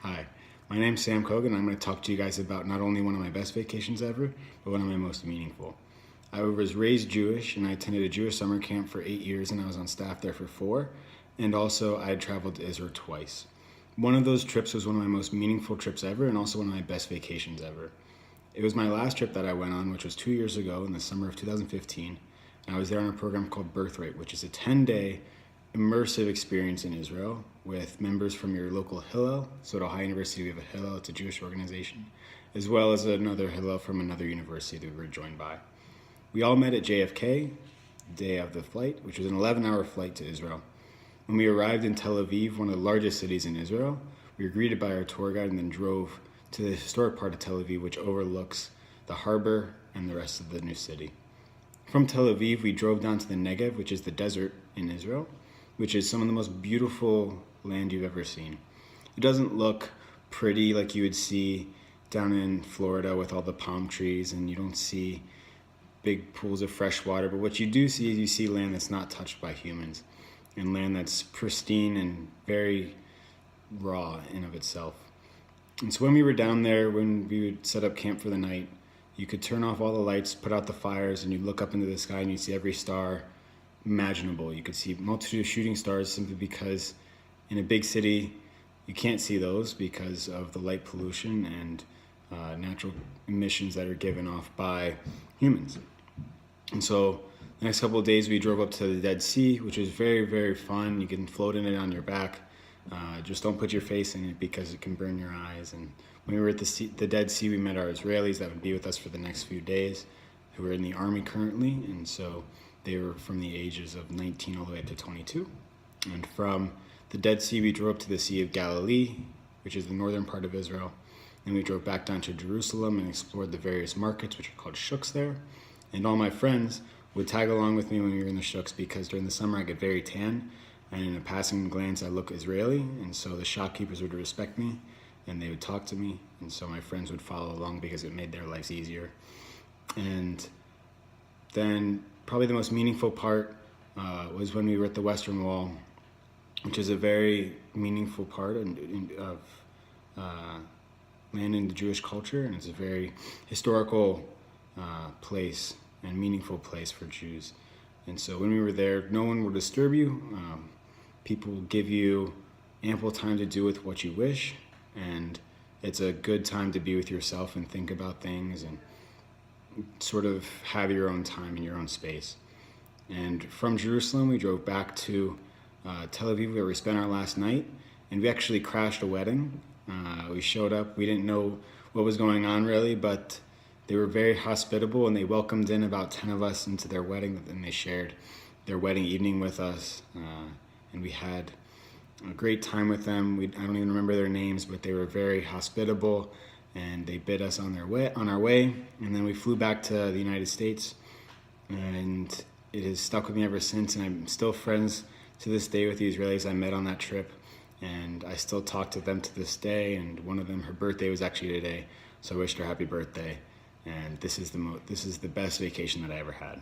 Hi, my name's Sam Kogan. I'm going to talk to you guys about not only one of my best vacations ever, but one of my most meaningful. I was raised Jewish and I attended a Jewish summer camp for 8 years and I was on staff there for 4. And also I had traveled to Israel twice. One of those trips was one of my most meaningful trips ever and also one of my best vacations ever. It was my last trip that I went on, which was 2 years ago in the summer of 2015. And I was there on a program called Birthright, which is a 10-day immersive experience in Israel with members from your local Hillel. So at Ohio University we have a Hillel, it's a Jewish organization, as well as another Hillel from another university that we were joined by. We all met at JFK, the day of the flight, which was an 11-hour flight to Israel. When we arrived in Tel Aviv, one of the largest cities in Israel, we were greeted by our tour guide and then drove to the historic part of Tel Aviv, which overlooks the harbor and the rest of the new city. From Tel Aviv, we drove down to the Negev, which is the desert in Israel, which is some of the most beautiful land you've ever seen. It doesn't look pretty like you would see down in Florida with all the palm trees, and you don't see big pools of fresh water, but what you do see is you see land that's not touched by humans, and land that's pristine and very raw in of itself. And so when we were down there, when we would set up camp for the night, you could turn off all the lights, put out the fires, and you'd look up into the sky and you'd see every star imaginable. You could see a multitude of shooting stars simply because in a big city you can't see those because of the light pollution and natural emissions that are given off by humans. And so the next couple of days we drove up to the Dead Sea, which is very, very fun. You can float in it on your back. Just don't put your face in it because it can burn your eyes. And when we were at the Dead Sea, we met our Israelis that would be with us for the next few days, who are in the army currently, and so they were from the ages of 19 all the way up to 22. And from the Dead Sea, we drove up to the Sea of Galilee, which is the northern part of Israel. Then we drove back down to Jerusalem and explored the various markets, which are called shuks there. And all my friends would tag along with me when we were in the shuks because during the summer I get very tan, and in a passing glance I look Israeli, and so the shopkeepers would respect me and they would talk to me, and so my friends would follow along because it made their lives easier. And then probably the most meaningful part was when we were at the Western Wall, which is a very meaningful part of land in the Jewish culture, and it's a very historical place and meaningful place for Jews. And so when we were there, no one will disturb you. People will give you ample time to do with what you wish, and it's a good time to be with yourself and think about things and sort of have your own time in your own space. And from Jerusalem, we drove back to Tel Aviv, where we spent our last night, and we actually crashed a wedding. We showed up, we didn't know what was going on really, but they were very hospitable and they welcomed in about 10 of us into their wedding, and they shared their wedding evening with us, and we had a great time with them. I don't even remember their names, but they were very hospitable, and they bid us on our way. And then we flew back to the United States, and it has stuck with me ever since. And I'm still friends to this day with the Israelis I met on that trip, and I still talk to them to this day. And one of them, her birthday was actually today, so I wished her happy birthday. And this is the best vacation that I ever had.